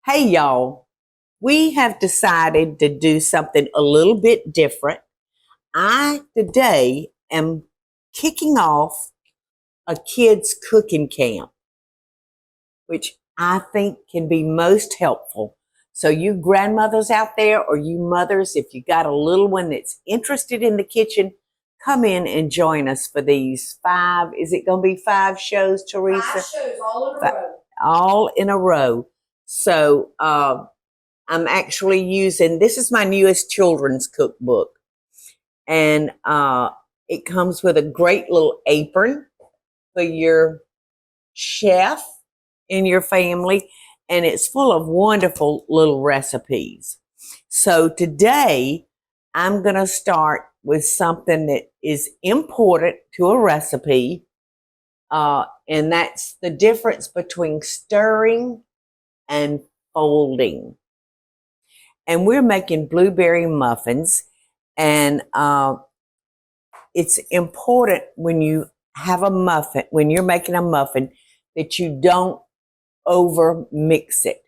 Hey y'all, we have decided to do something a little bit different. I today am kicking off a kids cooking camp, which I think can be most helpful. So you grandmothers out there or you mothers, if you got a little one that's interested in the kitchen, come in and join us for these five. Is it going to be five shows, Teresa? 5 shows all in a row. All in a row. So, I'm actually using, this is my newest children's cookbook. And it comes with a great little apron for your chef in your family. And it's full of wonderful little recipes. So today I'm going to start with something that is important to a recipe. And that's the difference between stirring and folding. And we're making blueberry muffins. And it's important when you have a muffin, when you're making a muffin, that you don't over mix it.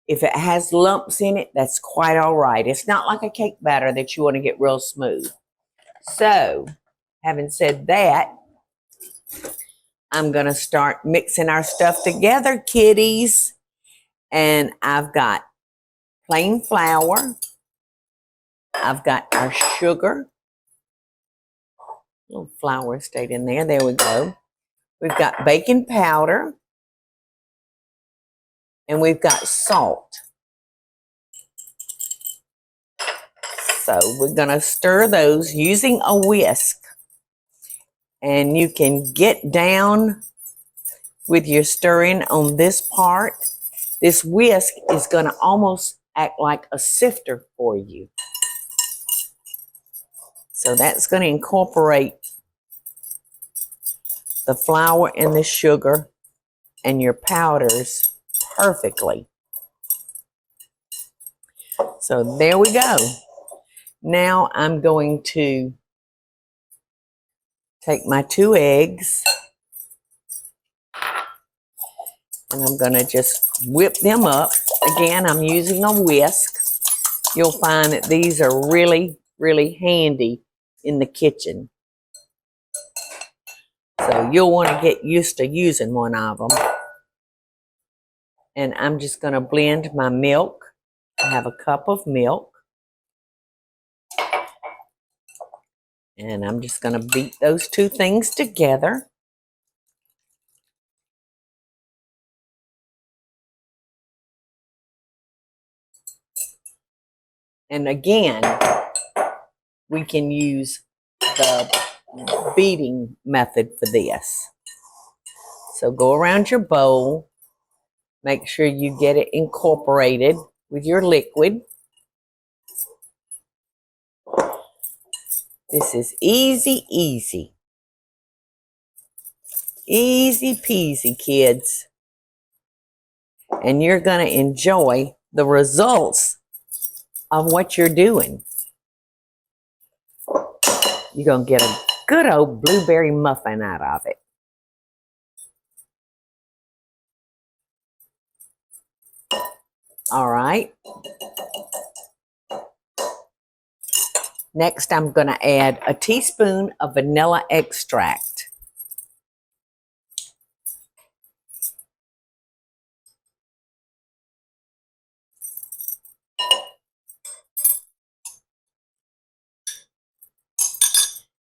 If it has lumps in it, that's quite all right. It's not like a cake batter that you want to get real smooth. So, having said that, I'm going to start mixing our stuff together, kiddies. And I've got plain flour. I've got our sugar. A little flour stayed in there. There we go. We've got baking powder. And we've got salt. So we're going to stir those using a whisk. And you can get down with your stirring on this part. This whisk is going to almost act like a sifter for you. So that's going to incorporate the flour and the sugar and your powders perfectly. So there we go. Now I'm going to take my 2 eggs and I'm going to just whip them up. Again, I'm using a whisk. You'll find that these are really, really handy in the kitchen. So you'll want to get used to using one of them. And I'm just going to blend my milk. I have a cup of milk. And I'm just going to beat those two things together. And again, we can use the beating method for this. So go around your bowl. Make sure you get it incorporated with your liquid. This is easy, easy. Easy peasy, kids. And you're going to enjoy the results of what you're doing. You're going to get a good old blueberry muffin out of it. All right. Next, I'm going to add a teaspoon of vanilla extract.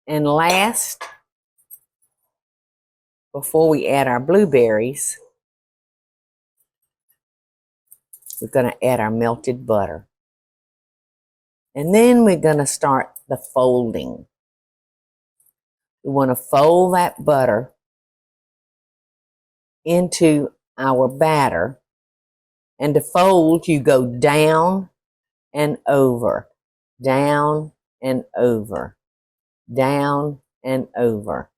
And last, before we add our blueberries, we're going to add our melted butter. And then we're going to start the folding. We want to fold that butter into our batter. And to fold, you go down and over, down and over, down and over,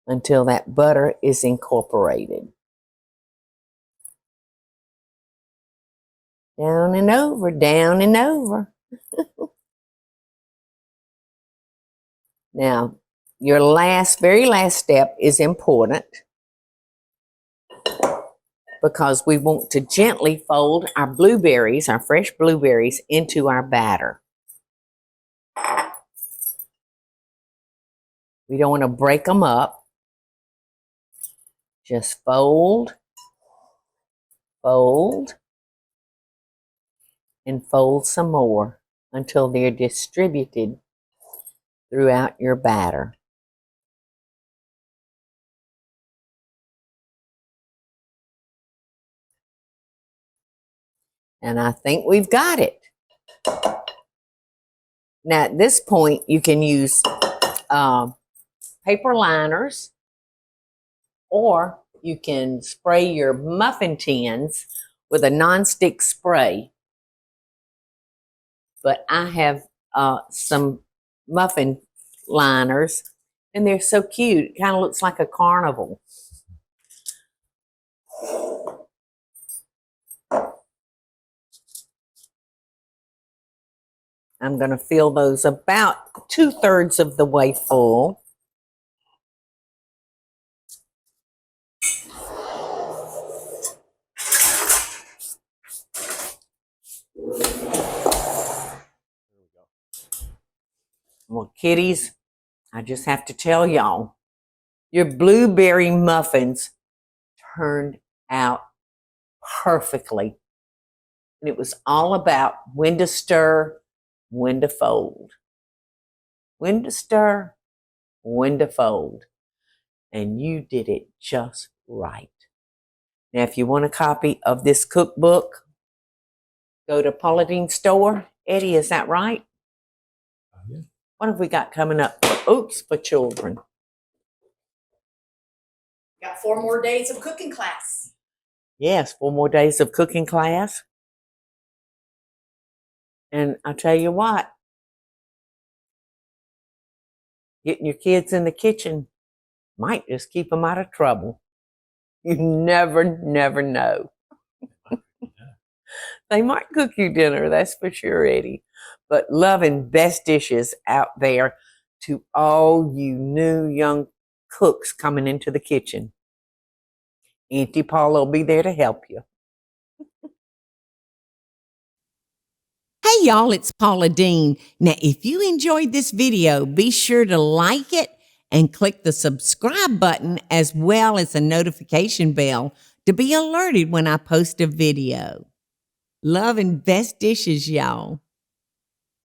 until that butter is incorporated. Down and over, down and over. Now, your very last step is important. because we want to gently fold our blueberries, our fresh blueberries, into our batter. We don't want to break them up. Just fold, fold, and fold some more until they're distributed throughout your batter. And I think we've got it. Now at this point, you can use paper liners, or you can spray your muffin tins with a nonstick spray. But I have some muffin liners, and they're so cute. It kind of looks like a carnival. I'm going to fill those about 2/3 of the way full. Well, kiddies, I just have to tell y'all, your blueberry muffins turned out perfectly. And it was all about when to stir, when to fold. When to stir, when to fold. And you did it just right. Now, if you want a copy of this cookbook, go to Paula Deen store. Eddie, is that right? Yeah. What have we got coming up? Oops, for children. Got 4 more days of cooking class. Yes, 4 more days of cooking class. And I tell you what, getting your kids in the kitchen might just keep them out of trouble. You never know. They might cook you dinner, that's for sure, Eddie. But loving best dishes out there to all you new young cooks coming into the kitchen. Auntie Paula will be there to help you. Hey y'all, it's Paula Deen. Now, if you enjoyed this video, be sure to like it and click the subscribe button as well as the notification bell to be alerted when I post a video. Love and best dishes, y'all.